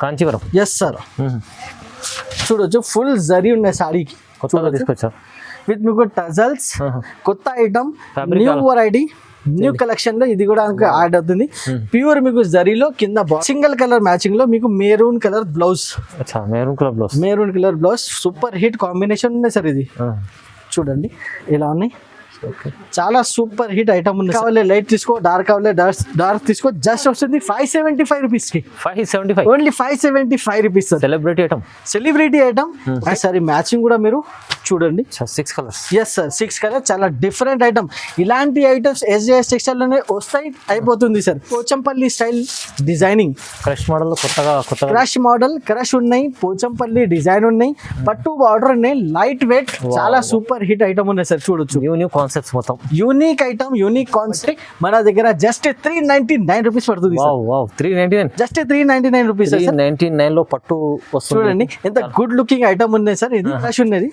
Kanjeevaram. Yes sir. చూడొచ్చు full zari ఉన్నాయి సాడీకి, కొత్తగా తీసుకొచ్చా విత్ మీకు టజల్స్, కొత్త item, new variety, new collection లో ఇది కూడా యాడ్ అవుతుంది. ప్యూర్ మీకు జరీలో కింద సింగిల్ కలర్ మ్యాచింగ్ లో మీకు maroon colour blouse. Maroon colour blouse super hit combination ఉన్నాయి సార్. ఇది చూడండి ఎలా ఉన్నాయి, చాలా సూపర్ హిట్ ఐటమ్ ఉంది. కావాలి లైట్ తీసుకో, డార్క్ కావాలి డార్క్ తీసుకో. జస్ట్ వస్తుంది 575 రూపీస్ కి. 575 only 575 rupees sir. Celebrity item. సరే మ్యాచింగ్ కూడా మీరు చూడండి 6 కలర్స్. Yes sir 6 colour. చాలా డిఫరెంట్ ఐటమ్. ఇలాంటి ఐటమ్స్ SJS టెక్స్టైల్ లోనే వస్తాయి, అయిపోతుంది సార్. Pochampally style designing crush model, కొత్తగా క్రష్ మోడల్, క్రష్ ఉన్నాయి, పోచంపల్లి డిజైన్ ఉన్నాయి, పట్టు బార్డర్ ఉన్నాయి, లైట్ వెయిట్, చాలా సూపర్ హిట్ ఐటమ్ ఉన్నాయి సార్. చూడొచ్చు న్యూ కాన్సెప్ట్స్ మొత్తం యూనిక్ ఐటమ్, యూనిక్ కాన్సెప్ట్. మన దగ్గర జస్ట్ 399 రూపీస్ పడుతుంది. 399 జస్ట్ 399 రూపీస్. 399 లో పట్టు వస్తుంది. చూడండి ఎంత గుడ్ లుకింగ్ ఐటమ్ ఉంది సార్. ఇది క్రష్ ఉన్నది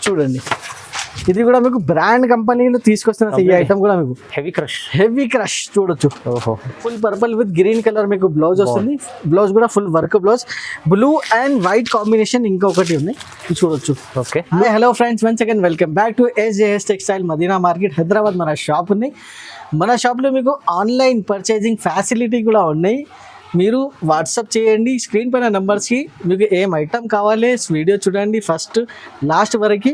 చూడండి. ఇది కూడా మీకు బ్రాండ్ కంపెనీలో తీసుకొస్తున్న ఈ ఐటమ్ కూడా మీకు హెవీ క్రష్ చూడొచ్చు. Full purple with green colour మీకు బ్లౌజ్ వస్తుంది. బ్లౌజ్ కూడా full work blouse, blue and white combination ఇంకొకటి ఉన్నాయి చూడొచ్చు. Okay, hello friends, once again welcome back to SJS textile Madina market Hyderabad. మన షాప్ ఉన్నాయి. మన షాప్లో మీకు ఆన్లైన్ పర్చేజింగ్ ఫెసిలిటీ కూడా ఉన్నాయి. మీరు వాట్సాప్ చేయండి స్క్రీన్ పైన నెంబర్స్కి. మీకు ఏం ఐటమ్ కావాలి వీడియో చూడండి ఫస్ట్ లాస్ట్ వరకు,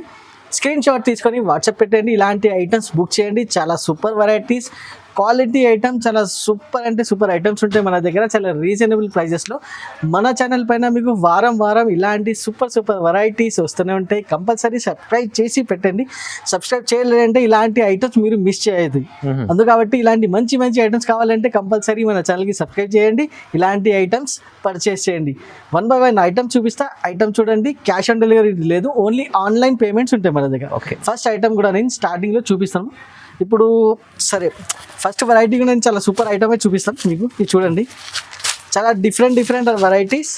స్క్రీన్ షాట్ తీసుకొని వాట్సాప్ పెట్టండి. ఇలాంటి ఐటమ్స్ బుక్ చేయండి. చాలా సూపర్ వెరైటీస్, క్వాలిటీ ఐటమ్, చాలా సూపర్ అంటే సూపర్ ఐటమ్స్ ఉంటాయి మన దగ్గర, చాలా రీజనబుల్ ప్రైజెస్లో. మన ఛానల్ పైన మీకు వారం ఇలాంటి సూపర్ వెరైటీస్ వస్తూనే ఉంటాయి. కంపల్సరీ సబ్స్క్రైబ్ చేసి పెట్టండి. సబ్స్క్రైబ్ చేయలేదంటే ఇలాంటి ఐటమ్స్ మీరు మిస్ చేయదు. అందుకబట్టి ఇలాంటి మంచి ఐటమ్స్ కావాలంటే కంపల్సరీ మన ఛానల్కి సబ్స్క్రైబ్ చేయండి. ఇలాంటి ఐటమ్స్ పర్చేస్ చేయండి. 1 by 1 ఐటమ్ చూపిస్తా. ఐటమ్ చూడండి, క్యాష్ ఆన్ డెలివరీ లేదు, ఓన్లీ ఆన్లైన్ పేమెంట్స్ ఉంటాయి మన దగ్గర. ఓకే, ఫస్ట్ ఐటమ్ కూడా నేను స్టార్టింగ్లో చూపిస్తాను. ఇప్పుడు సరే ఫస్ట్ వెరైటీ కూడా నేను చాలా సూపర్ ఐటమే చూపిస్తాను మీకు. ఇది చూడండి, చాలా డిఫరెంట్ వెరైటీస్.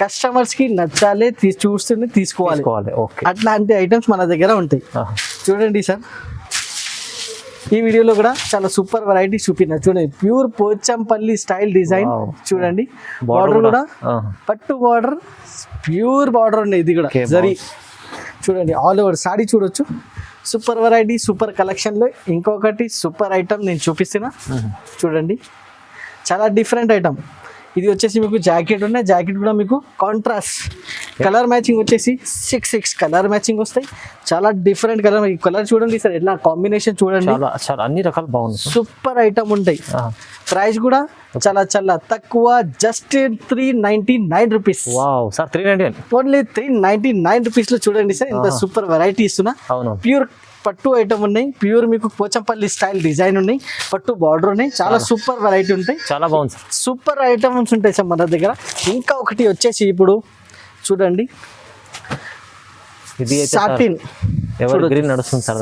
కస్టమర్స్కి నచ్చాలి, చూస్తూనే తీసుకోవాలి. అట్లాంటి ఐటమ్స్ మన దగ్గర ఉంటాయి. చూడండి సార్, ఈ వీడియోలో కూడా చాలా సూపర్ వెరైటీ చూపిన. చూడండి, ప్యూర్ పోచంపల్లి స్టైల్ డిజైన్. చూడండి, బార్డర్ కూడా పట్టు బార్డర్, ప్యూర్ బార్డర్ ఉంది. ఇది కూడా జరీ. చూడండి, ఆల్ ఓవర్ సాడీ చూడొచ్చు. సూపర్ వెరైటీ, సూపర్ కలెక్షన్లో ఇంకొకటి సూపర్ ఐటమ్ నేను చూపిస్తున్నా. చూడండి, చాలా డిఫరెంట్ ఐటమ్. ఇది వచ్చేసి మీకు జాకెట్ ఉన్నాయి. జాకెట్ కూడా మీకు కాంట్రాస్ట్ కలర్ మ్యాచింగ్ వచ్చేసి 6 కలర్ మ్యాచింగ్ వస్తాయి. చాలా డిఫరెంట్ కలర్. ఈ కలర్ చూడండి సార్, ఎట్లా కాంబినేషన్ చూడండి, అన్ని రకాలు బాగుంది. సూపర్ ఐటమ్ ఉంటాయి. ప్రైస్ కూడా చాలా తక్కువ, జస్ట్ 399 రూపీస్. ఓన్లీ 399 రూపీస్ లో చూడండి సార్, ఇంత సూపర్ వెరైటీ ఇస్తున్నా. ప్యూర్ పట్టు ఐటమ్ ఉన్నాయి, ప్యూర్ మీకు పోచంపల్లి స్టైల్ డిజైన్ ఉన్నాయి, పట్టు బార్డర్ ఉన్నాయి. చాలా సూపర్ వెరైటీ ఉంటాయి. చాలా బాగుంది, సూపర్ ఐటమ్స్ ఉంటాయి సార్ మన దగ్గర. ఇంకా ఒకటి వచ్చేసి ఇప్పుడు చూడండి,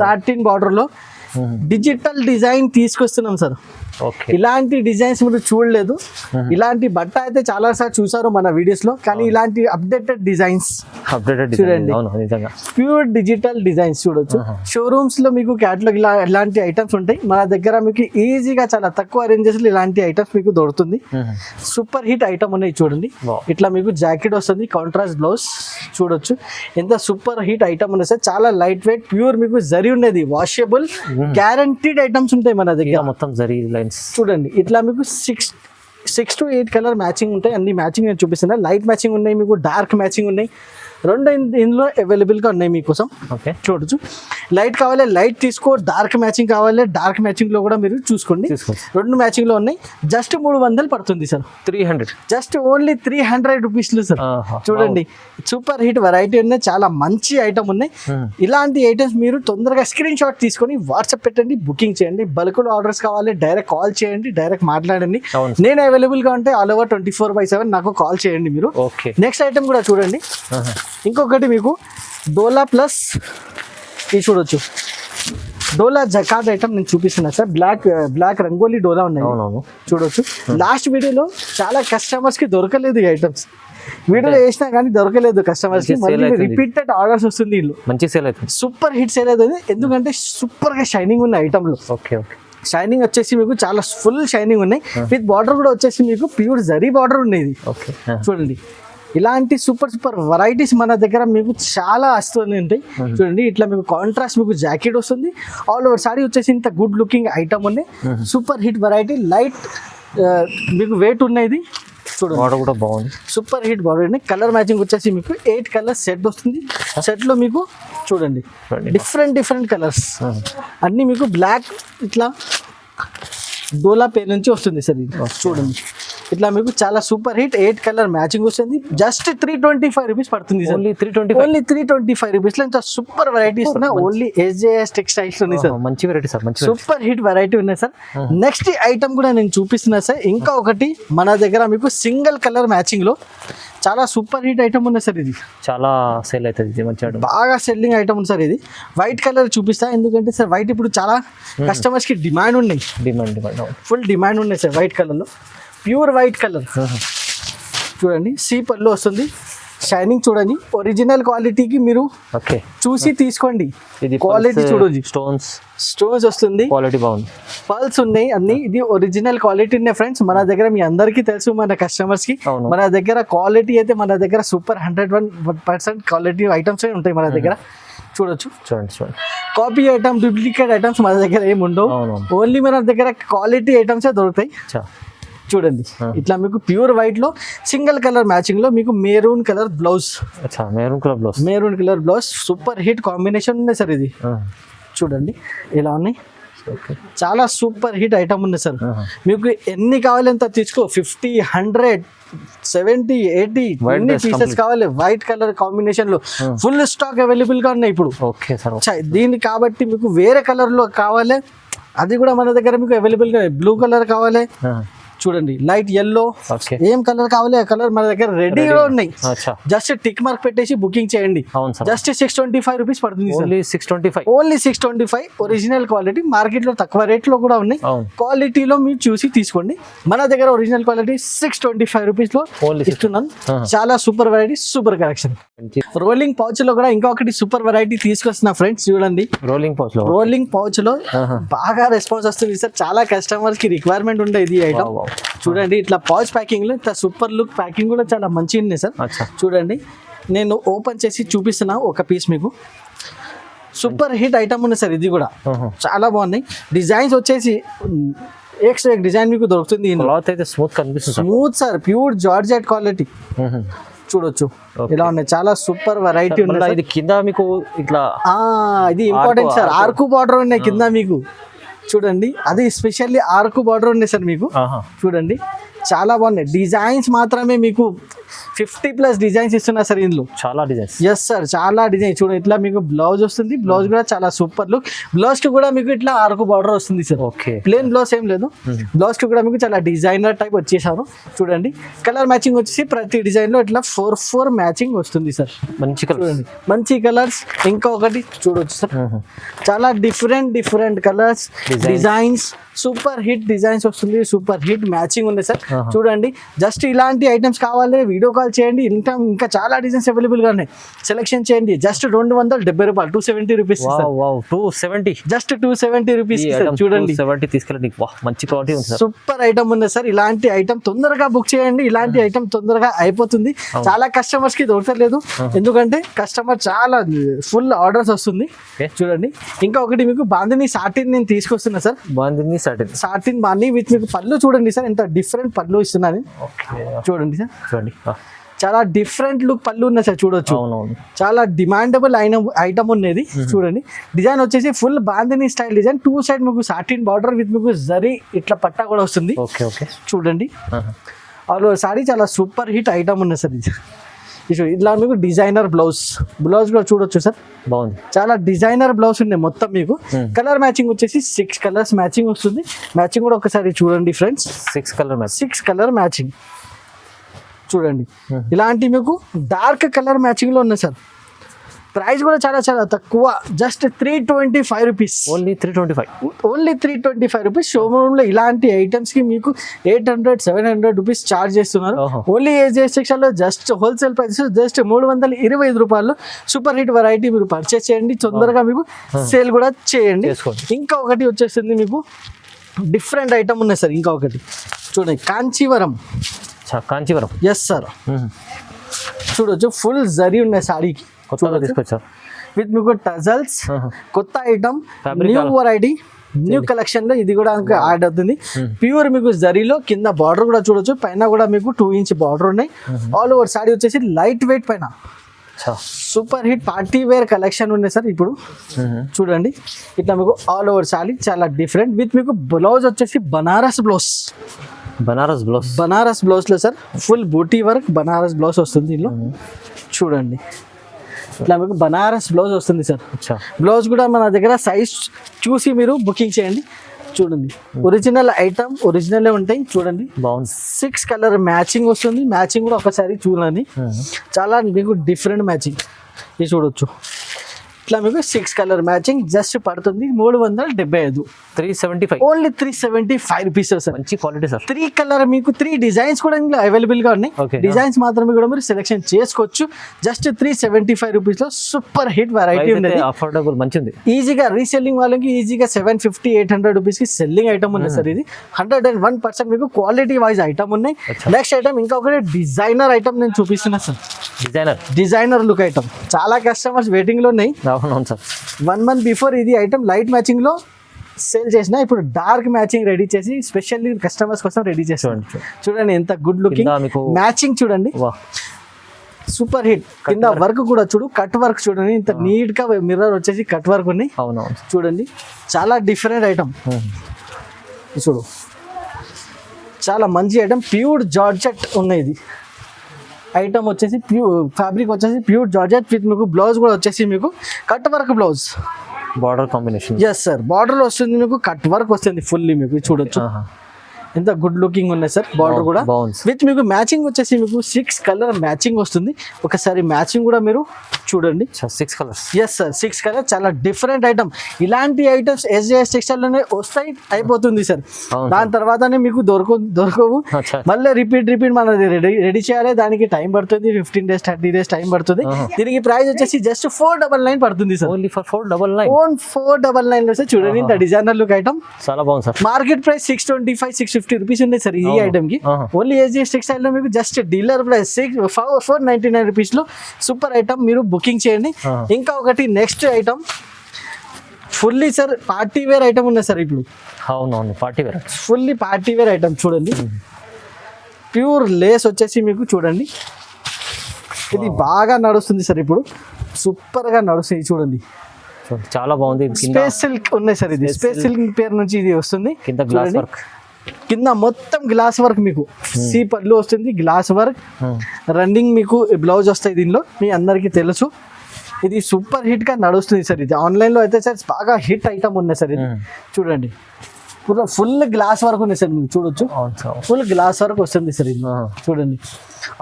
సాటిన్ బార్డర్ లో డిజిటల్ డిజైన్ తీసుకొస్తున్నాం సార్. ఇలాంటి డిజైన్స్ మీరు చూడలేదు. ఇలాంటి బట్ట అయితే చాలా సార్లు చూసారు మన వీడియోస్ లో, కానీ ఇలాంటి అప్డేటెడ్ డిజైన్స్ చూడండి, ప్యూర్ డిజిటల్ డిజైన్స్ చూడొచ్చు. షోరూమ్స్ లో మీకు క్యాటలాగ్ ఇలాంటి ఐటమ్స్ ఉంటాయి. మన దగ్గర మీకు ఈజీగా చాలా తక్కువ రేంజెస్ లో ఇలాంటి ఐటమ్స్ మీకు దొరుకుతుంది. సూపర్ హిట్ ఐటమ్ ఉన్నాయి చూడండి. ఇట్లా మీకు జాకెట్ వస్తుంది, కాంట్రాస్ట్ బ్లౌజ్ చూడొచ్చు. ఎంత సూపర్ హిట్ ఐటమ్ ఉన్నాయి సార్. చాలా లైట్ వెయిట్, ప్యూర్ మీకు జరీ ఉన్నది, వాషబుల్, గ్యారంటీడ్ ఐటమ్స్ ఉంటాయి మన దగ్గర. మొత్తం జరీ లైన్స్ చూడండి, ఇట్లా మీకు 6 to 8 కలర్ మ్యాచింగ్ ఉంటాయి. అన్ని మ్యాచింగ్ నేను చూపిస్తున్నా. లైట్ మ్యాచింగ్ ఉన్నాయి, మీకు డార్క్ మ్యాచింగ్ ఉన్నాయి. రెండు ఇందులో అవైలబుల్గా ఉన్నాయి మీకోసం. చూడొచ్చు, లైట్ కావాలి లైట్ తీసుకో, డార్క్ మ్యాచింగ్ కావాలి డార్క్ మ్యాచింగ్లో కూడా మీరు చూసుకోండి. రెండు మ్యాచింగ్లో ఉన్నాయి. జస్ట్ 300 పడుతుంది సార్. 300, జస్ట్ ఓన్లీ 300 రూపీస్లు సార్. చూడండి, సూపర్ హిట్ వెరైటీ ఉన్నాయి, చాలా మంచి ఐటమ్ ఉన్నాయి. ఇలాంటి ఐటమ్స్ మీరు తొందరగా స్క్రీన్ షాట్ తీసుకొని వాట్సాప్ పెట్టండి, బుకింగ్ చేయండి. బల్క్లో ఆర్డర్స్ కావాలి డైరెక్ట్ కాల్ చేయండి, డైరెక్ట్ మాట్లాడండి. నేను అవైలబుల్గా ఉంటే ఆల్ ఓవర్ 24/7 నాకు కాల్ చేయండి మీరు. నెక్స్ట్ ఐటమ్ కూడా చూడండి. ఇంకొకటి మీకు డోలా ప్లస్ ఇది చూడొచ్చు. డోలా జకాట్ ఐటమ్ నేను చూపిస్తున్నా సార్. బ్లాక్ రంగోలీ డోలా ఉన్నాయి చూడొచ్చు. లాస్ట్ వీడియోలో చాలా కస్టమర్స్ కి దొరకలేదు ఈ ఐటమ్స్. వీడియోలో వేసినా కానీ దొరకలేదు కస్టమర్స్ కి. మళ్ళీ రిపీటెడ్ ఆర్డర్స్ వస్తుంది. వీళ్ళు మంచి సేల్ అవుతుంది, సూపర్ హిట్ సేల్ అవుతుంది. ఎందుకంటే సూపర్ గా షైనింగ్ ఉన్న ఐటమ్ లో. షైనింగ్ వచ్చేసి మీకు చాలా ఫుల్ షైనింగ్ ఉన్నాయి. విత్ బార్డర్ కూడా వచ్చేసి మీకు ప్యూర్ జరీ బార్డర్ ఉండేది. ఓకే చూడండి ఇలాంటి సూపర్ సూపర్ వెరైటీస్ మన దగ్గర మీకు చాలా వస్తూనే ఉంటాయి. చూడండి ఇట్లా మీకు కాంట్రాస్ట్ మీకు జాకెట్ వస్తుంది. ఆల్ ఓవర్ సారీ వచ్చేసి ఇంత గుడ్ లుకింగ్ ఐటమ్ ఉన్నాయి. సూపర్ హిట్ వెరైటీ లైట్ మీకు వెయిట్ ఉన్నది. చూడండి బార్డర్ కూడా బాగుంది. సూపర్ హిట్ బార్డర్ అండి. కలర్ మ్యాచింగ్ వచ్చేసి మీకు 8 కలర్స్ సెట్ వస్తుంది. సెట్లో మీకు చూడండి డిఫరెంట్ కలర్స్ అన్నీ మీకు బ్లాక్ ఇట్లా డోలా పేరు నుంచి వస్తుంది సార్. ఇది చూడండి ఇట్లా మీకు చాలా సూపర్ హిట్ 8 కలర్ మ్యాచింగ్ వస్తుంది. జస్ట్ 325 రూపీస్ పడుతుంది సార్. ఓన్లీ 325. ఓన్లీ 325 రూపీస్ లో ఇంత సూపర్ వెరైటీస్ ఉన్నాయి. ఓన్లీ SJS టెక్స్టైల్స్ ఉన్నాయి సార్. మంచి వెరైటీ సార్, మంచి సూపర్ హిట్ వెరైటీ ఉన్నాయి సార్. నెక్స్ట్ ఐటమ్ కూడా నేను చూపిస్తున్నా సార్. ఇంకా ఒకటి మన దగ్గర మీకు సింగిల్ కలర్ మ్యాచింగ్ లో చాలా సూపర్ హిట్ ఐటమ్ ఉంది సార్. ఇది చాలా సేల్ అవుతుంది, ఇది మంచి item. బాగా సెల్లింగ్ ఐటమ్ ఉంది సార్. ఇది వైట్ కలర్ చూపిస్తా, ఎందుకంటే సార్ వైట్ ఇప్పుడు చాలా కస్టమర్స్ కి డిమాండ్ ఉన్నాయి. డిమాండ్ ఫుల్ డిమాండ్ ఉన్నాయి సార్ వైట్ కలర్ లో. ప్యూర్ వైట్ కలర్ చూడండి. సీ పళ్ళు వస్తుంది. షైనింగ్ చూడండి. ఒరిజినల్ క్వాలిటీకి మీరు ఓకే చూసి తీసుకోండి. ఇది క్వాలిటీ చూడండి. స్టోన్స్ వస్తుంది, క్వాలిటీ బాగుంది. పల్స్ ఉన్నాయి అన్ని. ఇది ఒరిజినల్ క్వాలిటీ ఉన్నాయి ఫ్రెండ్స్. మన దగ్గర మీ అందరికీ తెలుసు, మన కస్టమర్స్ కి మన దగ్గర క్వాలిటీ అయితే మన దగ్గర సూపర్ 101% క్వాలిటీ ఐటమ్స్ ఉంటాయి మన దగ్గర. చూడొచ్చు చూడండి. కాపీ ఐటమ్ డూప్లికేట్ ఐటమ్స్ మన దగ్గర ఏమి ఉండవు. ఓన్లీ మన దగ్గర క్వాలిటీ ఐటమ్సే దొరుకుతాయి. చూడండి ఇట్లా మీకు ప్యూర్ వైట్ లో సింగిల్ కలర్ మ్యాచింగ్ లో మీకు maroon colour blouse. Maroon colour blouse super hit combination ఉంది సార్. ఇది చూడండి ఇలా ఉన్నాయి. చాలా సూపర్ హిట్ ఐటమ్ ఉంది సార్. మీకు ఎన్ని కావాలి అంత తీసుకో. 50, 100, 70, 80 ఎన్ని పీసెస్ కావాలి. వైట్ కలర్ కాంబినేషన్ లో ఫుల్ స్టాక్ అవైలబుల్ గా ఉన్నాయి ఇప్పుడు. దీన్ని కాబట్టి మీకు వేరే కలర్ లో కావాలి, అది కూడా మన దగ్గర మీకు అవైలబుల్ గా. బ్లూ కలర్ కావాలి చూడండి, లైట్ ఎల్లో, ఏం కలర్ కావాలి ఆ కలర్ మన దగ్గర రెడీగా ఉన్నాయి. జస్ట్ టిక్ మార్క్ పెట్టేసి బుకింగ్ చేయండి. జస్ట్ 625 రూపీస్ పడుతుంది. Only 625 original quality. మార్కెట్ లో తక్కువ రేట్ లో కూడా ఉన్నాయి. క్వాలిటీలో మీరు చూసి తీసుకోండి. మన దగ్గర ఒరిజినల్ క్వాలిటీ 625 రూపీస్ లో ఇస్తున్నాను. చాలా super variety, super collection. Rolling pouch లో కూడా ఇంకొకటి సూపర్ వెరైటీ తీసుకొస్తున్నా ఫ్రెండ్స్. చూడండి రోలింగ్ పౌచ్ లో బాగా రెస్పాన్స్ వస్తుంది సార్. చాలా కస్టమర్స్ కి రిక్వైర్మెంట్ ఉండే ఇది ఐటమ్. చూడండి ఇట్లా పౌచ్ ప్యాకింగ్ లో ఇట్లా సూపర్ లుక్ ప్యాకింగ్ కూడా చాలా మంచిగా ఉంది సార్. చూడండి నేను ఓపెన్ చేసి చూపిస్తున్నా ఒక పీస్ మీకు. సూపర్ హిట్ ఐటమ్ ఉంది సార్. ఇది కూడా చాలా బాగున్నాయి. డిజైన్స్ వచ్చేసి డిజైన్ మీకు దొరుకుతుంది. Smooth sir, pure georgette quality. చూడొచ్చు ఇలా ఉన్నాయి. చాలా సూపర్ వెరైటీ ఉంది. ఇది కింద మీకు ఇట్లా ఇది ఇంపార్టెంట్ సార్. ఆర్కు బార్డర్ ఉన్నాయి కింద మీకు. చూడండి అది స్పెషల్లీ ఆర్కు బార్డర్ ఉంది సార్ మీకు. చూడండి చాలా బాగున్నాయి. డిజైన్స్ మాత్రమే మీకు 50+ డిజైన్స్ ఇస్తున్నా సార్ ఇందులో. చాలా డిజైన్స్. ఎస్ సార్ చాలా డిజైన్. చూడండి ఇట్లా మీకు బ్లౌజ్ వస్తుంది. బ్లౌజ్ కూడా చాలా సూపర్ లుక్. బ్లౌజ్ కి కూడా మీకు ఇట్లా ఆర్కు బార్డర్ వస్తుంది సార్. ప్లేన్ బ్లౌజ్ ఏం లేదు. బ్లౌజ్ కి కూడా మీకు చాలా డిజైనర్ టైప్ వచ్చేసారు. చూడండి కలర్ మ్యాచింగ్ వచ్చేసి ప్రతి డిజైన్ లో ఇట్లా 4 మ్యాచింగ్ వస్తుంది సార్. చూడండి మంచి కలర్స్. ఇంకొకటి చూడొచ్చు సార్. చాలా different colours, designs, super hit designs వస్తుంది. సూపర్ హిట్ మ్యాచింగ్ ఉంది సార్. చూడండి జస్ట్ ఇలాంటి ఐటమ్స్ కావాలి వీడియో కాల్ చేయండి. ఇంకా చాలా డిజైన్స్ అవైలబుల్ గా ఉన్నాయి. సెలెక్షన్ చేయండి. జస్ట్ 270 రూపాయలు, 270 రూపీస్. 270 just 270 rupees. చూడండి తీసుకెళ్ళండి. మంచి క్వాలిటీ ఉంది. సూపర్ ఐటమ్ ఉంది సార్. ఇలాంటి ఐటమ్ తొందరగా బుక్ చేయండి. ఇలాంటి ఐటమ్ తొందరగా అయిపోతుంది. చాలా కస్టమర్స్ కి దొరకలేదు, ఎందుకంటే కస్టమర్ చాలా ఫుల్ ఆర్డర్స్ వస్తుంది. చూడండి ఇంకా ఒకటి మీకు బాందిని సాటిన్ నేను తీసుకొస్తున్నా సార్. సాటిన్ బాంది విత్ మీకు పళ్ళు చూడండి సార్. ఎంత డిఫరెంట్ పళ్ళు ఇస్తున్నాను. చూడండి సార్. చూడండి చాలా డిఫరెంట్ లుక్ పళ్ళు ఉన్నాయి సార్. చూడొచ్చు చాలా డిమాండబుల్ ఐటమ్ ఉన్నది. చూడండి డిజైన్ వచ్చేసి full bandhani style design. 2 side మీకు సాటిన్ బార్డర్ విత్ మీకు జరీ ఇట్లా పట్టా కూడా వస్తుంది. చూడండి సారీ చాలా సూపర్ హిట్ ఐటమ్ ఉన్నది సార్. ఇట్లా మీకు డిజైనర్ బ్లౌజ్ కూడా చూడొచ్చు సార్. బాగుంది. చాలా డిజైనర్ బ్లౌజ్ ఉన్నాయి మొత్తం మీకు. కలర్ మ్యాచింగ్ వచ్చేసి 6 కలర్స్ మ్యాచింగ్ వస్తుంది. మ్యాచింగ్ కూడా ఒకసారి చూడండి ఫ్రెండ్స్. 6 కలర్ మ్యాచింగ్ చూడండి. ఇలాంటి మీకు డార్క్ కలర్ మ్యాచింగ్ లో ఉన్నాయి సార్. ప్రైస్ కూడా చాలా తక్కువ. Just 325 rupees. Only 325 rupees. Showroom లో ఇలాంటి ఐటమ్స్ కి మీకు 800-700 రూపీస్ చార్జ్ చేస్తున్నారు. ఓన్లీ ఏజే సెక్షన్ లో జస్ట్ హోల్సేల్ ప్రైస్ జస్ట్ 325 రూపాయలు. సూపర్ హిట్ వెరైటీ మీరు పర్చేస్ చేయండి. తొందరగా మీకు సేల్ కూడా చేయండి. ఇంకా ఒకటి వచ్చేస్తుంది మీకు డిఫరెంట్ ఐటమ్ ఉన్నాయి సార్. ఇంకా ఒకటి చూడండి, కాంచీవరం. కాంచీవరం. ఎస్ సార్, చూడొచ్చు ఫుల్ జరీ ఉన్నాయి సాడీకి. కొత్తగా తీసుకొచ్చారు విత్ మీకు టజల్స్. కొత్త item, Fabric new colour. Variety, new collection లో ఇది కూడా యాడ్ అవుతుంది. ప్యూర్ మీకు జరీలో కింద బార్డర్ కూడా చూడొచ్చు, పైన కూడా మీకు 2 ఇంచ్ బార్డర్ ఉన్నాయి. ఆల్ ఓవర్ సాడీ వచ్చేసి లైట్ వెయిట్ పైన super hit party wear collection ఉన్నాయి సార్. ఇప్పుడు చూడండి, ఇట్లా మీకు ఆల్ ఓవర్ సాడీ చాలా డిఫరెంట్. విత్ మీకు బ్లౌజ్ వచ్చేసి బనారస్ బ్లౌజ్. బనారస్ బ్లౌజ్ లో సార్ ఫుల్ బూటీ వర్క్ బనారస్ బ్లౌజ్ వస్తుంది దీనిలో. చూడండి, ఇట్లా మీకు బనారస్ బ్లౌజ్ వస్తుంది సార్. బ్లౌజ్ కూడా మన దగ్గర సైజ్ చూసి మీరు బుకింగ్ చేయండి. చూడండి, ఒరిజినల్ ఐటమ్ ఒరిజినల్ ఉంటాయి. చూడండి, 6 కలర్ మ్యాచింగ్ వస్తుంది. మ్యాచింగ్ కూడా ఒకసారి చూడండి, చాలా మీకు డిఫరెంట్ మ్యాచింగ్. ఇది చూడొచ్చు, ఇట్లా మీకు 6 కలర్ మ్యాచింగ్ జస్ట్ పడుతుంది 375. 375 ఓన్లీ 375 రూపీస్ సార్. మంచి క్వాలిటీ సార్. 3 కలర్ మీకు 3 డిజైన్స్ కూడా ఇందులో అవైలబుల్ గా ఉన్నాయి. డిజైన్స్ మాత్రమే కూడా మీరు సెలెక్షన్ చేసుకోవచ్చు. జస్ట్ 375 రూపీస్ లో సూపర్ హిట్ వెరైటీ ఉంది. అఫోర్డబుల్, మంచిది. ఈజీగా రీసెల్లింగ్ వాళ్ళకి ఈజీగా 750-800 రూపీస్ కి సెల్లింగ్ ఐటమ్ ఉంది సార్. ఇది 101% మీకు క్వాలిటీ వైజ్ ఐటమ్ ఉన్నాయి. నెక్స్ట్ ఐటమ్ ఇంకా ఒకటి డిజైనర్ ఐటమ్ నేను చూపిస్తున్నా సార్. డిజైనర్ లుక్ ఐటమ్ చాలా కస్టమర్స్ వెయిటింగ్ లో ఉన్నాయి. అవును సార్, 1 month బిఫోర్ ఇది ఐటమ్ లైట్ మ్యాచింగ్ లో సేల్ చేసిన, ఇప్పుడు డార్క్ మ్యాచింగ్ రెడీ చేసి స్పెషల్లీ కస్టమర్స్ కోసం రెడీ చేసాం. చూడండి ఎంత గుడ్ లుకింగ్ మ్యాచింగ్. చూడండి సూపర్ హిట్. కింద వర్క్ కూడా చూడు, కట్ వర్క్ చూడండి, ఇంత నీట్ గా మిర్రర్ వచ్చేసి కట్ వర్క్ ఉన్నాయి. చూడండి, చాలా డిఫరెంట్ ఐటమ్. చూడు, చాలా మంచి ఐటమ్. ప్యూర్ జార్జెట్ ఉన్నాయి. ఇది ఐటమ్ వచ్చేసి ఫ్యాబ్రిక్ వచ్చేసి ప్యూర్ జార్జెట్ విత్ మీకు బ్లౌజ్ కూడా వచ్చేసి మీకు cut work blouse, border combination. Yes sir, border లో వస్తుంది మీకు కట్ వర్క్ వస్తుంది ఫుల్లీ. మీకు చూడొచ్చు ఎంత గుడ్ లుకింగ్ ఉన్నాయి సార్. బార్డర్ కూడా విత్ మీకు మ్యాచింగ్ వచ్చేసి మీకు 6 కలర్ మ్యాచింగ్ వస్తుంది. ఒకసారి మ్యాచింగ్ కూడా మీరు చూడండి. 6 కలర్స్. Yes sir, 6 colour. చాలా డిఫరెంట్ ఐటమ్. ఇలాంటి ఐటమ్స్ SJS టెక్స్టైల్ లోనే వస్తాయి, అయిపోతుంది సార్. దాని తర్వాతనే మీకు దొరకవు. మళ్ళీ రిపీట్ మన రెడీ చేయాలి, దానికి టైం పడుతుంది. 15 days 30 days టైం పడుతుంది. దీనికి ప్రైస్ వచ్చేసి జస్ట్ 499 పడుతుంది సార్. Only for 499. 499 లో సార్. చూడండి, ఇంత డిజైనర్ లుక్ ఐటమ్ చాలా బాగుంది సార్. మార్కెట్ ప్రైస్ 625-650 రూపీస్ ఉంది సార్ ఈ ఐటమ్ కి. ఓన్లీ SJS టెక్స్టైల్ లో మీకు జస్ట్ డీలర్ ప్రైస్ 499 రూపీస్ లో సూపర్ ఐటమ్ మీరు బుకింగ్ చేయండి. ఇంకా ఒకటి next item fully sir party wear item ఉన్నాయి సార్. ఇప్పుడు అవునవును, party wear, fully party wear item. చూడండి, ప్యూర్ లేస్ వచ్చేసి మీకు చూడండి, ఇది బాగా నడుస్తుంది సార్. ఇప్పుడు సూపర్ గా నడుస్తుంది. చూడండి, చాలా బాగుంది. స్పేస్ సిల్క్ ఉన్నాయి సార్. ఇది స్పేస్ సిల్క్ పేరు నుంచి ఇది వస్తుంది. కింద గ్లాస్ వర్క్, కింద మొత్తం గ్లాస్ వర్క్ మీకు సీ పళ్ళు వస్తుంది. గ్లాస్ వర్క్ రన్నింగ్ మీకు బ్లౌజ్ వస్తాయి దీనిలో, మీ అందరికీ తెలుసు. ఇది సూపర్ హిట్ గా నడుస్తుంది సార్. ఇది ఆన్లైన్ లో అయితే సార్ బాగా హిట్ ఐటమ్ ఉన్నాయి సార్. ఇది చూడండి, ఫుల్ గ్లాస్ వర్క్ ఉంది సార్. మీకు చూడొచ్చు, ఫుల్ గ్లాస్ వర్క్ వస్తుంది సార్. ఇది చూడండి,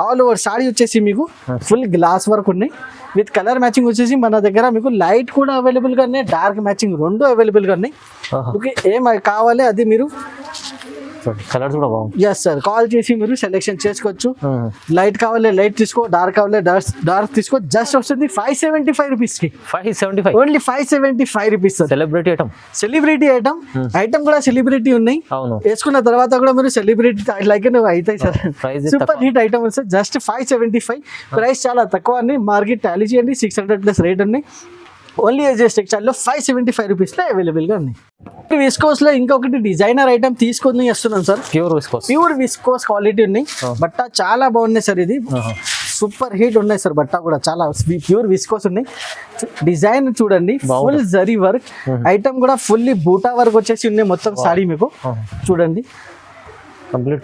ఆల్ ఓవర్ సాడీ వచ్చేసి మీకు ఫుల్ గ్లాస్ వర్క్ ఉన్నాయి. విత్ కలర్ మ్యాచింగ్ వచ్చేసి మన దగ్గర మీకు లైట్ కూడా అవైలబుల్ గా ఉన్నాయి, డార్క్ మ్యాచింగ్ 2 అవైలబుల్ గా ఉన్నాయి. ఓకే, ఏం కావాలి అది మీరు కలర్స్ కూడా బాగుంది. ఎస్ సార్, కాల్ చేసి మీరు సెలెక్షన్ చేసుకోవచ్చు. లైట్ కావాలి లైట్ తీసుకో, డార్క్ కావాలి డార్క్ తీసుకో. జస్ట్ వస్తుంది 575 రూపీస్ కి. 575, only 575 rupees sir. Celebrity item item కూడా సెలబ్రిటీ ఉన్నాయి. వేసుకున్న తర్వాత కూడా మీరు సెలబ్రిటీ లైక్ అవుతాయి sir. Super hit item sir. Just 575 price, చాలా తక్కువ అండి. మార్కెట్ టాలీ చేయండి, 600+ రేట్ ఉన్నాయి. ఓన్లీ SJS టెక్స్టైల్ లో 575 రూపీస్ లో అవైలబుల్ గా ఉన్నాయి. విస్కోస్ లో ఇంకొకటి డిజైనర్ ఐటమ్ తీసుకొని వస్తున్నాం సార్. ప్యూర్ విస్కోస్ క్వాలిటీ ఉన్నాయి. బట్ట చాలా బాగున్నాయి సార్. ఇది సూపర్ హిట్ ఉన్నాయి సార్. బట్ట కూడా చాలా ప్యూర్ విస్కోస్ ఉన్నాయి. డిజైన్ చూడండి, ఫుల్ జరీ వర్క్ ఐటమ్ కూడా ఫుల్లీ బూటా వర్క్ వచ్చేసి ఉన్నాయి మొత్తం సాడీ మీకు. చూడండి, కంప్లీట్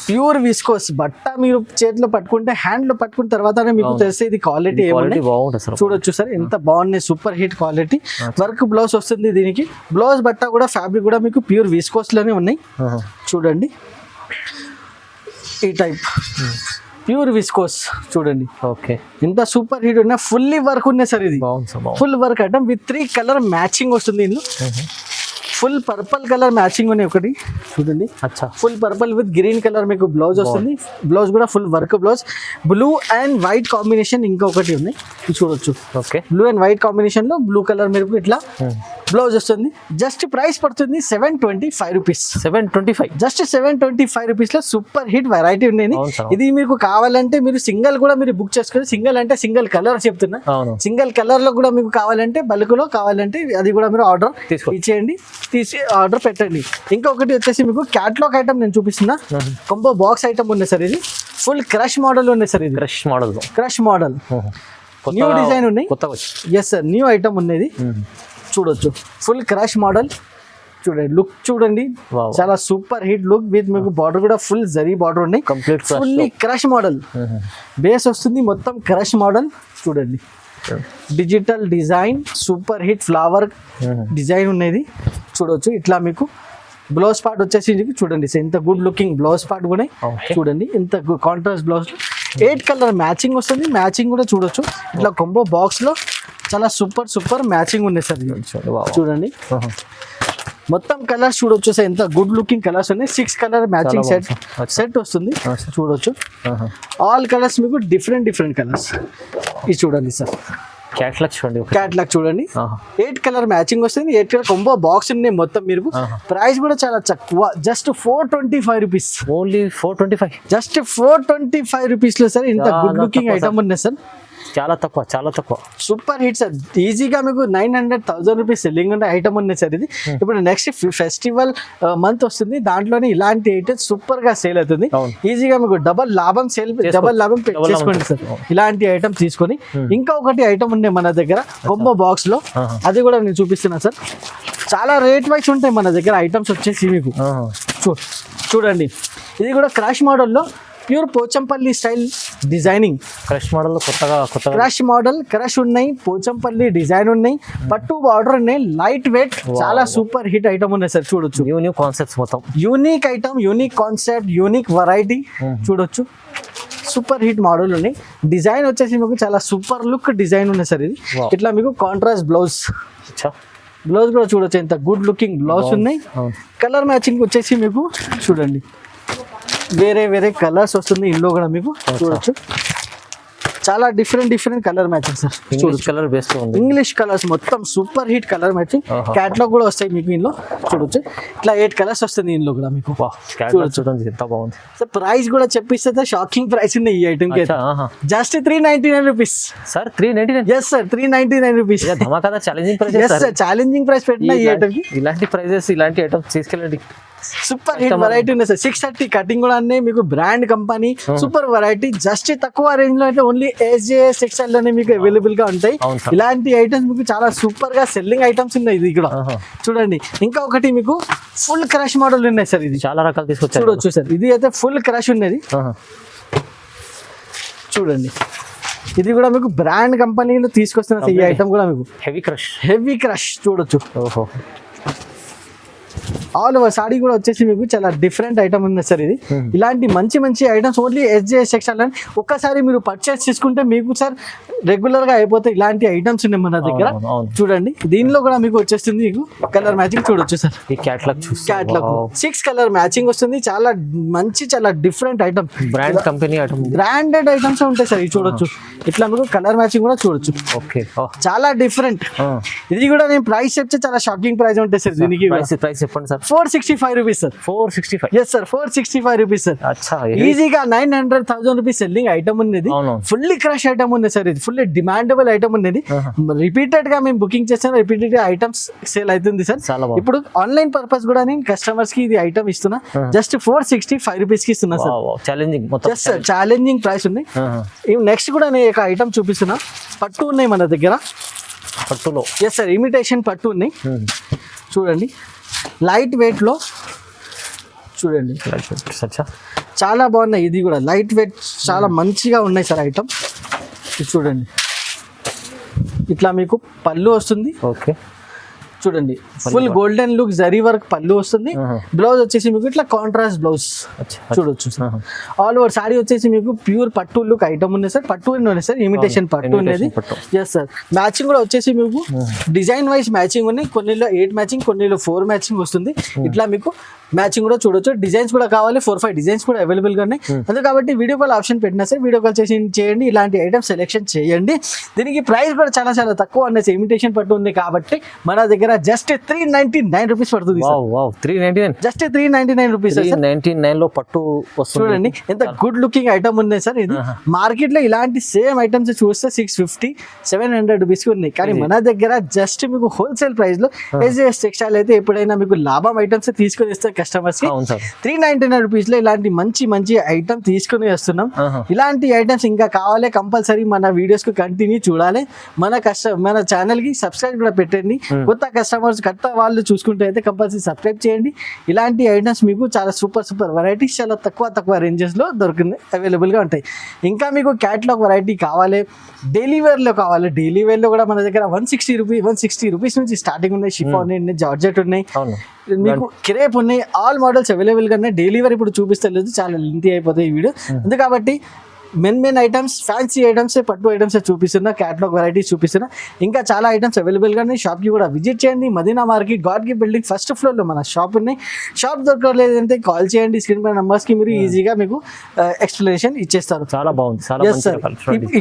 ప్యూర్ విస్కోస్ బట్ట మీరు చేతిలో పట్టుకుంటే, హ్యాండ్ లో పట్టుకున్న తర్వాతనే మీకు తెలిసే ఇది క్వాలిటీ ఏముంది. చూడొచ్చు సార్, ఎంత బాగున్నాయి. Super hit quality work blouse వస్తుంది దీనికి. బ్లౌజ్ బట్ట కూడా ఫ్యాబ్రిక్ కూడా మీకు ప్యూర్ విస్కోస్ లోనే ఉన్నాయి. చూడండి, ఈ టైప్ ప్యూర్ విస్కోస్ చూడండి. ఓకే, ఎంత సూపర్ హిట్ ఉన్నాయి. ఫుల్లీ వర్క్ ఉన్నాయి సార్. ఇది full work item with 3 colour matching వస్తుంది. ఇందులో ఫుల్ పర్పుల్ కలర్ మ్యాచింగ్ ఉన్నాయి ఒకటి చూడండి, అచ్చా full purple with green colour మీకు బ్లౌజ్ వస్తుంది. బ్లౌజ్ కూడా full work blouse, blue and white combination ఇంకొకటి ఉన్నాయి ఇది చూడొచ్చు. Okay blue and white combination లో బ్లూ కలర్ మీకు ఇట్లా బ్లౌజ్ వస్తుంది. జస్ట్ ప్రైస్ పడుతుంది 725 రూపీస్. 725 జస్ట్ 725 రూపీస్ లో సూపర్ హిట్ వెరైటీ ఉంది. అవును సార్. ఇది మీకు కావాలంటే మీరు సింగిల్ కూడా మీరు బుక్ చేసుకోండి. సింగిల్ అంటే సింగిల్ కలర్ చెప్తున్నా, అవును సింగిల్ కలర్ లో కూడా మీకు కావాలంటే బల్క్ లో కావాలంటే అది కూడా మీరు ఆర్డర్ ఇచ్చేయండి, తీసి ఆర్డర్ పెట్టండి. ఇంకొకటి వచ్చేసి మీకు క్యాట్లాగ్ ఐటమ్ నేను చూపిస్తున్నా, కొంబో బాక్స్ ఐటమ్ ఉంది సార్. ఇది ఫుల్ క్రష్ మోడల్ ఉంది సార్. ఇది crush model, crush model new design ఉన్నాయి. కొత్తగా ఎస్ సార్, న్యూ ఐటమ్ ఉన్నది చూడొచ్చు. ఫుల్ క్రష్ మోడల్ చూడండి, లుక్ చూడండి చాలా సూపర్ హిట్ లుక్ విత్ మీకు బార్డర్ కూడా ఫుల్ జరీ బార్డర్ ఉన్నాయి. Complete fully crush model base వస్తుంది, మొత్తం క్రష్ మోడల్ చూడండి. Digital design super hit flower design ఉన్నది చూడొచ్చు. ఇట్లా మీకు బ్లౌజ్ పార్ట్ వచ్చేసి చూడండి ఎంత గుడ్ లుకింగ్ బ్లౌజ్ పార్ట్ కూడా చూడండి, ఎంత కాంట్రాస్ట్ బ్లౌజ్. 8 కలర్ మ్యాచింగ్ వస్తుంది, మ్యాచింగ్ కూడా చూడొచ్చు. ఇట్లా కొంబో బాక్స్ లో చాలా సూపర్ మ్యాచింగ్ ఉంది సార్. చూడండి మొత్తం కలర్స్ చూడొచ్చు సార్, ఎంత గుడ్ లుకింగ్ కలర్స్ ఉన్నాయి. 6 కలర్ మ్యాచింగ్ సెట్ వస్తుంది చూడొచ్చు. ఆల్ కలర్స్ మీకు డిఫరెంట్ కలర్స్. ఇది చూడండి సార్, క్యాట్లాగ్ చూడండి, క్యాట్లాగ్ చూడండి. 8 కలర్ మ్యాచింగ్ వస్తుంది, 8 కలర్ కొంబో బాక్స్ ఉన్నాయి మొత్తం. మీరు ప్రైస్ కూడా చాలా తక్కువ, just 425 rupees. Only 425, just 425 rupees లో సార్ ఇంత గుడ్ లుకింగ్ ఐటమ్ ఉన్నాయి సార్. చాలా తక్కువ. Super hit sir. ఈజీగా మీకు 900,000 రూపీస్ సెల్లింగ్ ఉండే ఐటమ్ ఉంది సార్ ఇది. ఇప్పుడు నెక్స్ట్ ఫెస్టివల్ మంత్ వస్తుంది, దాంట్లోనే ఇలాంటి ఐటమ్స్ సూపర్ గా సేల్ అవుతుంది. ఈజీగా మీకు డబల్ లాభం చేసుకోండి సార్ ఇలాంటి ఐటమ్ తీసుకొని. ఇంకా ఒకటి ఐటమ్ ఉండే మన దగ్గర కొంబో బాక్స్ లో, అది కూడా నేను చూపిస్తున్నా సార్. చాలా రేట్ వైస్ ఉంటాయి మన దగ్గర ఐటమ్స్ వచ్చేసి మీకు చూడండి. ఇది కూడా క్రాష్ మోడల్లో pure Pochampally style designing. Crush model కొత్తగా క్రష్ మోడల్ క్రష్ ఉన్నాయి, పోచంపల్లి డిజైన్ ఉన్నాయి, పట్టు బార్డర్ ఉన్నాయి, లైట్ వెయిట్, చాలా సూపర్ హిట్ ఐటమ్ ఉన్నాయి సార్. చూడొచ్చు న్యూ కాన్సెప్ట్స్, మొత్తం unique item, unique concept, unique variety చూడొచ్చు. సూపర్ హిట్ మోడల్ ఉన్నాయి. డిజైన్ వచ్చేసి మీకు చాలా సూపర్ లుక్ డిజైన్ ఉన్నాయి సార్. ఇది ఇట్లా మీకు కాంట్రాస్ట్ బ్లౌజ్ కూడా చూడొచ్చు, ఎంత గుడ్ లుకింగ్ బ్లౌజ్ ఉన్నాయి. కలర్ మ్యాచింగ్ వచ్చేసి మీకు చూడండి వేరే కలర్స్ వస్తుంది ఇందులో కూడా మీకు చూడొచ్చు. చాలా different colour matching sir. Colour base ఉంది, ఇంగ్లీష్ కలర్స్ మొత్తం super hit colour matching. Catalogue కూడా వస్తాయి మీకు ఇందులో చూడొచ్చు. ఇట్లా 8 కలర్స్ వస్తుంది ఇందులో కూడా మీకు చూడండి, ఎంత బాగుంది సార్. ప్రైస్ కూడా చెప్పిస్తే షాకింగ్ ప్రైస్ ఉంది ఈ ఐటమ్ కి. Just 399 rupees sir. 399? Yes sir, 399 rupees. ధమాకా challenging price. Yes sir, challenging price పెట్టిన ఈ ఐటమ్ కి. ఇలాంటి ప్రైజెస్, ఇలాంటి ఐటమ్స్ తీసుకెళ్ళండి. సూపర్ హిట్ వెరైటీ ఉంది సార్. 630 కటింగ్ కూడా అన్నీ మీకు brand company super variety. Just తక్కువ రేంజ్ లో అయితే ఓన్లీ SJS టెక్స్టైల్ లోనే మీకు అవైలబుల్ గా ఉంటాయి. ఇలాంటి ఐటమ్స్ మీకు చాలా సూపర్ గా సెల్లింగ్ ఐటమ్స్ ఉన్నాయి. ఇది కూడా చూడండి. ఇంకా ఒకటి మీకు ఫుల్ క్రష్ మోడల్ ఉన్నాయి సార్. ఇది చాలా రకాలు తీసుకొచ్చారు చూడొచ్చు సార్. ఇది అయితే ఫుల్ క్రష్ ఉన్నది చూడండి. ఇది కూడా మీకు బ్రాండ్ కంపెనీలో తీసుకొస్తున్న ఈ ఐటమ్ కూడా మీకు హెవీ క్రష్ చూడొచ్చు. ఆల్ ఓవర్ సాడీ కూడా వచ్చేసి మీకు చాలా డిఫరెంట్ ఐటమ్ ఉంది సార్. ఇది ఇలాంటి మంచి ఐటమ్స్ ఓన్లీ SJS టెక్స్టైల్ అని ఒక్కసారి మీరు పర్చేస్ చేసుకుంటే మీకు సార్ రెగ్యులర్ గా అయిపోతాయి. ఇలాంటి ఐటమ్స్ ఉన్నాయి మన దగ్గర చూడండి. దీనిలో కూడా మీకు వచ్చేస్తుంది మీకు కలర్ మ్యాచింగ్ చూడొచ్చు సార్. ఈ క్యాట్లాగ్ 6 కలర్ మ్యాచింగ్ వస్తుంది. చాలా చాలా different item, brand company item, branded items ఉంటాయి సార్. ఇది చూడొచ్చు. ఇట్లా మీకు కలర్ మ్యాచింగ్ కూడా చూడొచ్చు. చాలా డిఫరెంట్. ఇది కూడా నేను ప్రైస్ చెప్తే చాలా షాకింగ్ ప్రైస్ ఉంటాయి సార్. దీనికి ప్రైస్ చెప్పండి sir. 465 rupees sir. 465? Yes sir, 465 rupees sir. ఈజీగా 900,000 రూపీస్ సెల్లింగ్ ఐటమ్ ఉన్నది. ఫుల్లీ క్రష్ ఐటమ్ ఉంది సార్. ఇది ఫుల్లీ డిమాండబుల్ ఐటమ్ ఉన్నది. రిపీటెడ్ గా మేము బుకింగ్ చేస్తాం, రిపీటెడ్ గా ఐటమ్స్ సేల్ అవుతుంది సార్. ఇప్పుడు ఆన్లైన్ పర్పస్ కూడా నేను కస్టమర్స్ కి ఇది ఐటమ్ ఇస్తున్నా. జస్ట్ 465 రూపీస్ కి ఇస్తున్నా సార్. ఛాలెంజింగ్ ప్రైస్ ఉంది. నెక్స్ట్ కూడా నేను ఒక ఐటమ్ చూపిస్తున్నా. పట్టు ఉన్నాయి మన దగ్గర. పట్టులో ఎస్ సార్, ఇమిటేషన్ పట్టు ఉన్నాయి చూడండి. లైట్ వెయిట్ లో చూడండి, చాలా బాగున్నాయి. ఇది కూడా లైట్ వెయిట్, చాలా మంచిగా ఉన్నాయి సార్ ఐటమ్. చూడండి, ఇట్లా మీకు పళ్ళు వస్తుంది. ఓకే, చూడండి full golden look zari work పళ్ళు వస్తుంది. బ్లౌజ్ వచ్చేసి మీకు ఇట్లా కాంట్రాస్ట్ బ్లౌజ్ చూడొచ్చు. ఆల్ ఓవర్ సారీ వచ్చేసి మీకు ప్యూర్ పట్టు లుక్ ఐటమ్ ఉంది సార్. పట్టు ఉన్నాయి సార్, ఇమిటేషన్ పట్టు అనేది. Yes sir. మ్యాచింగ్ కూడా వచ్చేసి మీకు డిజైన్ వైజ్ మ్యాచింగ్ ఉన్నాయి. కొన్నిలో 8 మ్యాచింగ్, కొన్నిలో 4 మ్యాచింగ్ వస్తుంది. ఇట్లా మీకు మ్యాచింగ్ కూడా చూడొచ్చు. డిజైన్స్ కూడా కావాలి, 4-5 డిజైన్స్ కూడా అవైలబుల్ గా ఉన్నాయి. అందుకే కాబట్టి వీడియో కాల్ ఆప్షన్ పెట్టినా సార్, వీడియో కాల్ చేయండి, ఇలాంటి ఐటమ్స్ సెలెక్షన్ చేయండి. దీనికి ప్రైస్ కూడా చాలా చాలా తక్కువ అనేసి ఇమిటేషన్ పట్టు ఉంది కాబట్టి మన దగ్గర జస్ట్ 399 రూపీస్ పడుతుంది. 399 జస్ట్ 399 రూపీస్. 399 లో పట్టు వస్తుంది. చూడండి ఎంత గుడ్ లుకింగ్ ఐటమ్ ఉంది సార్. ఇది మార్కెట్ లో ఇలాంటి సేమ్ ఐటమ్స్ చూస్తే 650-700 రూపీస్ ఉన్నాయి. కానీ మన దగ్గర జస్ట్ మీకు హోల్సేల్ ప్రైస్ లో ఎస్జేఎస్ టెక్స్టైల్ అయితే ఎప్పుడైనా మీకు లాభం ఐటమ్స్ తీసుకొని ఇస్తే కస్టమర్స్ కి 399 రూపీస్ లో ఇలాంటి మంచి మంచి ఐటమ్ తీసుకుని వస్తున్నాం. ఇలాంటి ఐటమ్స్ ఇంకా కావాలి కంపల్సరీ మన వీడియోస్ కు కంటిన్యూ చూడాలి. మన ఛానల్ కి సబ్స్క్రైబ్ కూడా పెట్టండి. కొత్త కస్టమర్స్ కొత్త వాళ్ళు చూసుకుంటే అయితే కంపల్సరీ సబ్స్క్రైబ్ చేయండి. ఇలాంటి ఐటమ్స్ మీకు చాలా సూపర్ వెరైటీస్ చాలా తక్కువ రేంజెస్ లో దొరుకుతుంది, అవైలబుల్ గా ఉంటాయి. ఇంకా మీకు క్యాట్లాగ్ వెరైటీ కావాలి, డైలీ వేర్ లో కావాలి. డైలీ వేర్ లో కూడా మన దగ్గర 160 రూపీస్ నుంచి స్టార్టింగ్ ఉన్నాయి. షిఫాన్ ఉన్నాయి, జార్జెట్ ఉన్నాయి, మీకు క్రేప్ ఉన్నాయి. ఆల్ మోడల్స్ అవైలబుల్ గా ఉన్నాయి. డైలీ వేర్ ఇప్పుడు చూపిస్తలేదు, చాలా లెంతీ అయిపోతాయి ఈ వీడియో. అందుకే కాబట్టి మెయిన్ ఐటమ్స్, ఫ్యాన్సీ ఐటమ్స్, పట్టు ఐటమ్స్ చూపిస్తున్నా, క్యాటలాగ్ వెరైటీస్ చూపిస్తున్నా. ఇంకా చాలా ఐటమ్స్ అవైలబుల్ గా ఉన్నాయి. షాప్ కి కూడా విజిట్ చేయండి. Madina market Gadgi building first floor లో మన షాప్ ఉన్నాయి. షాప్ దొరకలేదంటే కాల్ చేయండి. స్క్రీన్ పై నంబర్స్ కి మీరు ఈజీగా మీకు ఎక్స్ప్లెనేషన్ ఇచ్చేస్తారు. చాలా బాగుంది.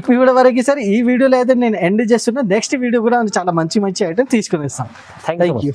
ఇప్పుడు వరకు సార్ ఈ వీడియోలో అయితే నేను ఎండ్ చేస్తున్నా. నెక్స్ట్ వీడియో కూడా చాలా మంచి ఐటమ్ తీసుకుని వస్తాను. Thank you.